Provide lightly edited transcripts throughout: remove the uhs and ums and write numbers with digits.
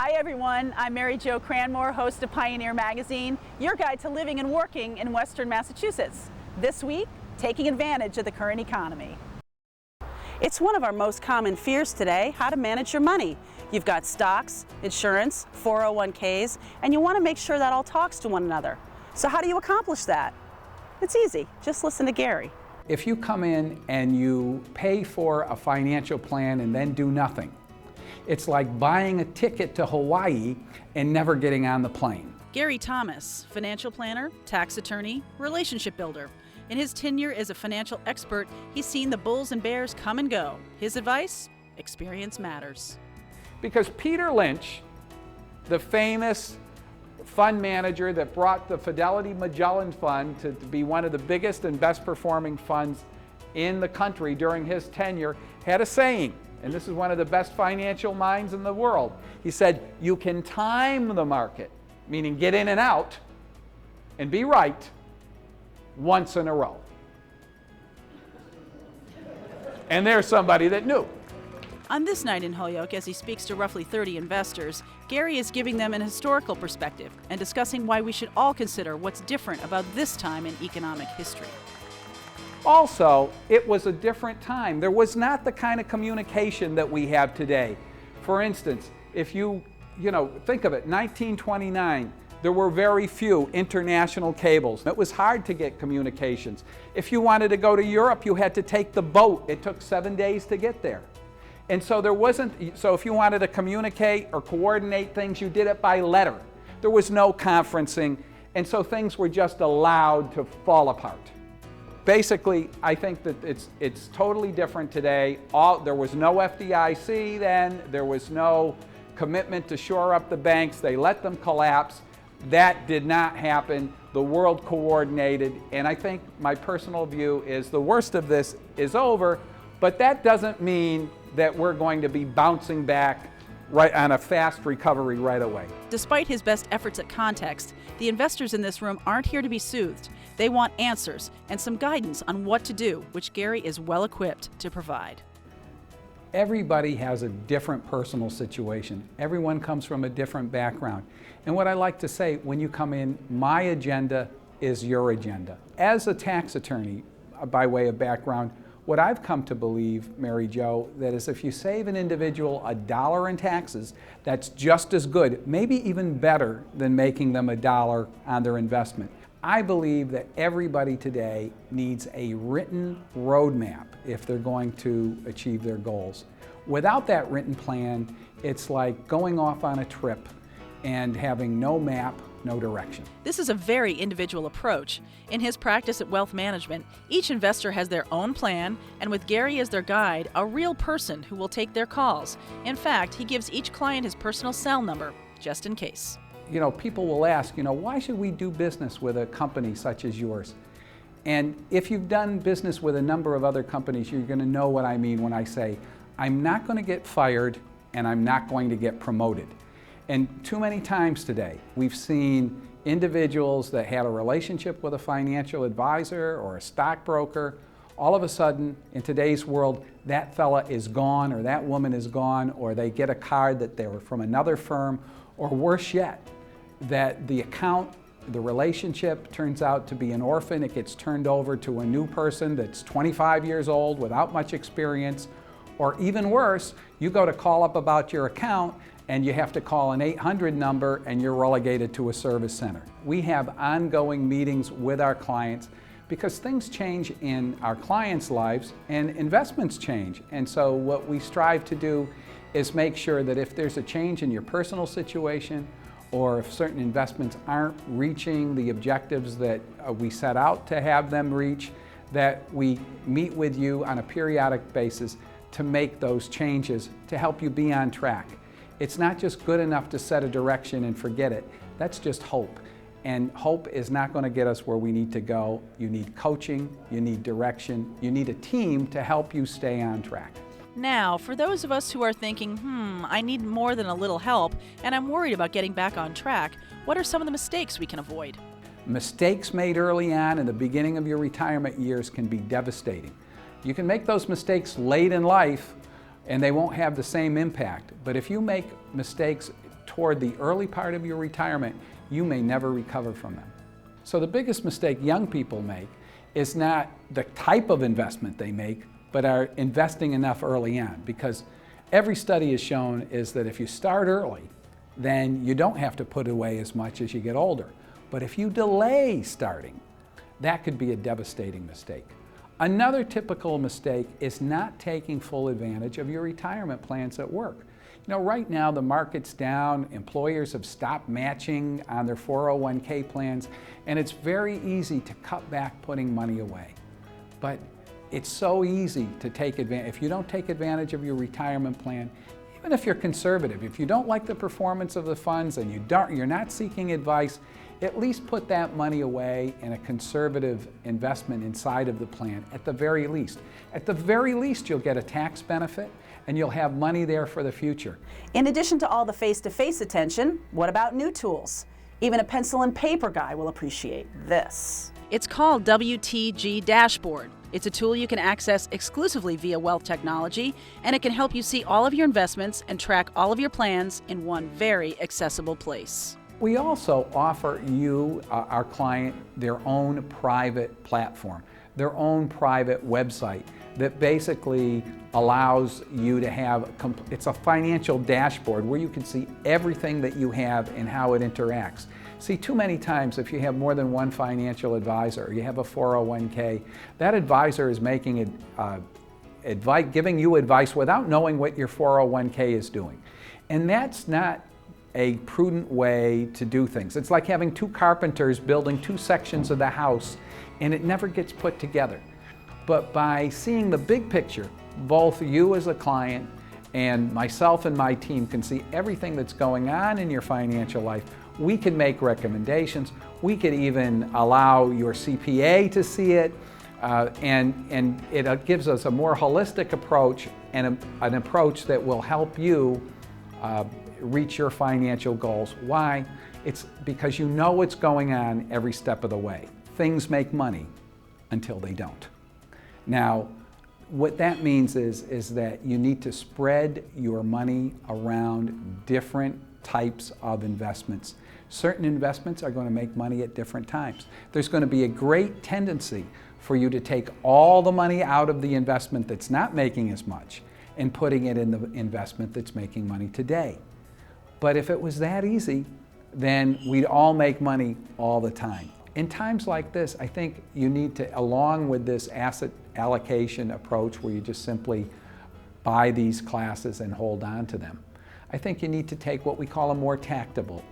Hi everyone, I'm Mary Jo Cranmore, host of Pioneer Magazine, your guide to living and working in Western Massachusetts. This week, taking advantage of the current economy. It's one of our most common fears today, how to manage your money. You've got stocks, insurance, 401ks, and you want to make sure that all talks to one another. So how do you accomplish that? It's easy, just listen to Gary. If you come in and you pay for a financial plan and then do nothing, it's like buying a ticket to Hawaii and never getting on the plane. Gary Thomas, financial planner, tax attorney, relationship builder. In his tenure as a financial expert, he's seen the bulls and bears come and go. His advice? Experience matters. Because Peter Lynch, the famous fund manager that brought the Fidelity Magellan Fund to be one of the biggest and best performing funds in the country during his tenure, had a saying, and this is one of the best financial minds in the world. He said, you can time the market, meaning get in and out, and be right once in a row. And there's somebody that knew. On this night in Holyoke, as he speaks to roughly 30 investors, Gary is giving them an historical perspective and discussing why we should all consider what's different about this time in economic history. Also, it was a different time. There was not the kind of communication that we have today. For instance, if you think of it, 1929, there were very few international cables. It was hard to get communications. If you wanted to go to Europe, you had to take the boat. It took 7 days to get there. And so so if you wanted to communicate or coordinate things, you did it by letter. There was no conferencing, and so things were just allowed to fall apart. Basically, I think that it's totally different today. There was no FDIC then. There was no commitment to shore up the banks. They let them collapse. That did not happen. The world coordinated, and I think my personal view is the worst of this is over, but that doesn't mean that we're going to be bouncing back right on a fast recovery right away. Despite his best efforts at context, the investors in this room aren't here to be soothed. They want answers and some guidance on what to do, which Gary is well equipped to provide. Everybody has a different personal situation. Everyone comes from a different background. And what I like to say, when you come in, my agenda is your agenda. As a tax attorney, by way of background, what I've come to believe, Mary Jo, that is if you save an individual $1 in taxes, that's just as good, maybe even better than making them $1 on their investment. I believe that everybody today needs a written roadmap if they're going to achieve their goals. Without that written plan, it's like going off on a trip and having no map, no direction. This is a very individual approach. In his practice at wealth management, each investor has their own plan, and with Gary as their guide, a real person who will take their calls. In fact, he gives each client his personal cell number, just in case. People will ask, why should we do business with a company such as yours? And if you've done business with a number of other companies, you're going to know what I mean when I say, I'm not going to get fired and I'm not going to get promoted. And too many times today, we've seen individuals that had a relationship with a financial advisor or a stockbroker. All of a sudden, in today's world, that fella is gone or that woman is gone, or they get a card that they were from another firm, or worse yet, that the account, the relationship turns out to be an orphan. It gets turned over to a new person that's 25 years old without much experience. Or even worse, you go to call up about your account and you have to call an 800 number and you're relegated to a service center. We have ongoing meetings with our clients because things change in our clients' lives and investments change. And so what we strive to do is make sure that if there's a change in your personal situation or if certain investments aren't reaching the objectives that we set out to have them reach, that we meet with you on a periodic basis to make those changes to help you be on track. It's not just good enough to set a direction and forget it. That's just hope. And hope is not going to get us where we need to go. You need coaching, you need direction, you need a team to help you stay on track. Now, for those of us who are thinking, I need more than a little help, and I'm worried about getting back on track, what are some of the mistakes we can avoid? Mistakes made early on in the beginning of your retirement years can be devastating. You can make those mistakes late in life and they won't have the same impact. But if you make mistakes toward the early part of your retirement, you may never recover from them. So the biggest mistake young people make is not the type of investment they make, but are investing enough early on, because every study has shown is that if you start early, then you don't have to put away as much as you get older. But if you delay starting, that could be a devastating mistake. Another typical mistake is not taking full advantage of your retirement plans at work. You know, right now the market's down, employers have stopped matching on their 401k plans, and it's very easy to cut back putting money away. But it's so easy to take advantage. If you don't take advantage of your retirement plan, even if you're conservative, if you don't like the performance of the funds and you're not seeking advice, at least put that money away in a conservative investment inside of the plan at the very least. At the very least, you'll get a tax benefit and you'll have money there for the future. In addition to all the face-to-face attention, what about new tools? Even a pencil and paper guy will appreciate this. It's called WTG Dashboard. It's a tool you can access exclusively via Wealth Technology, and it can help you see all of your investments and track all of your plans in one very accessible place. We also offer you, our client, their own private platform, their own private website that basically allows you to have, it's a financial dashboard where you can see everything that you have and how it interacts. See, too many times if you have more than one financial advisor, or you have a 401k, that advisor is making giving you advice without knowing what your 401k is doing. And that's not a prudent way to do things. It's like having two carpenters building two sections of the house and it never gets put together. But by seeing the big picture, both you as a client and myself and my team can see everything that's going on in your financial life. We can make recommendations. We could even allow your CPA to see it. And it gives us a more holistic approach and an approach that will help you reach your financial goals. Why? It's because you know what's going on every step of the way. Things make money until they don't. Now, what that means is that you need to spread your money around different types of investments. Certain investments are going to make money at different times. There's going to be a great tendency for you to take all the money out of the investment that's not making as much and putting it in the investment that's making money today. But if it was that easy, then we'd all make money all the time. In times like this, I think you need to, along with this asset allocation approach where you just simply buy these classes and hold on to them, I think you need to take what we call a more tactical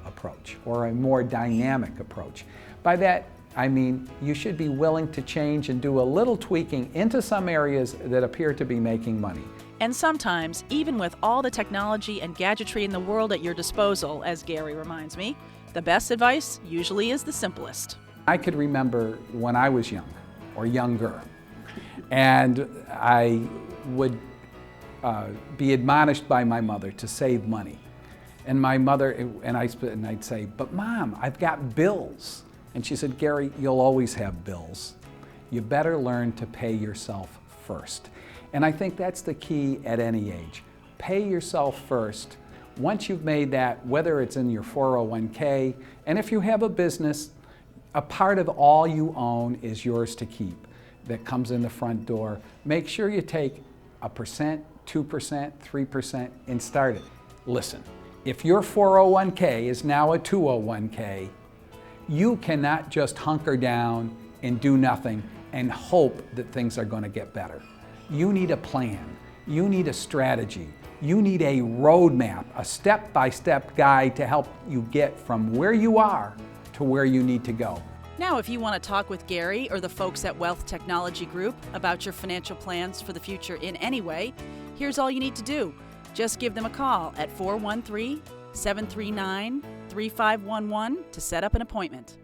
approach or a more dynamic approach. By that, I mean you should be willing to change and do a little tweaking into some areas that appear to be making money. And sometimes, even with all the technology and gadgetry in the world at your disposal, as Gary reminds me, the best advice usually is the simplest. I could remember when I was young, or younger, and I would be admonished by my mother to save money. And my mother, and I'd say, "But Mom, I've got bills." And she said, "Gary, you'll always have bills. You better learn to pay yourself first." And I think that's the key at any age. Pay yourself first. Once you've made that, whether it's in your 401k, and if you have a business, a part of all you own is yours to keep that comes in the front door. Make sure you take 1%, 2%, 3% and start it. Listen, if your 401k is now a 201k, you cannot just hunker down and do nothing and hope that things are going to get better. You need a plan. You need a strategy. You need a roadmap, a step-by-step guide to help you get from where you are to where you need to go. Now, if you want to talk with Gary or the folks at Wealth Technology Group about your financial plans for the future in any way, here's all you need to do. Just give them a call at 413-739-3511 to set up an appointment.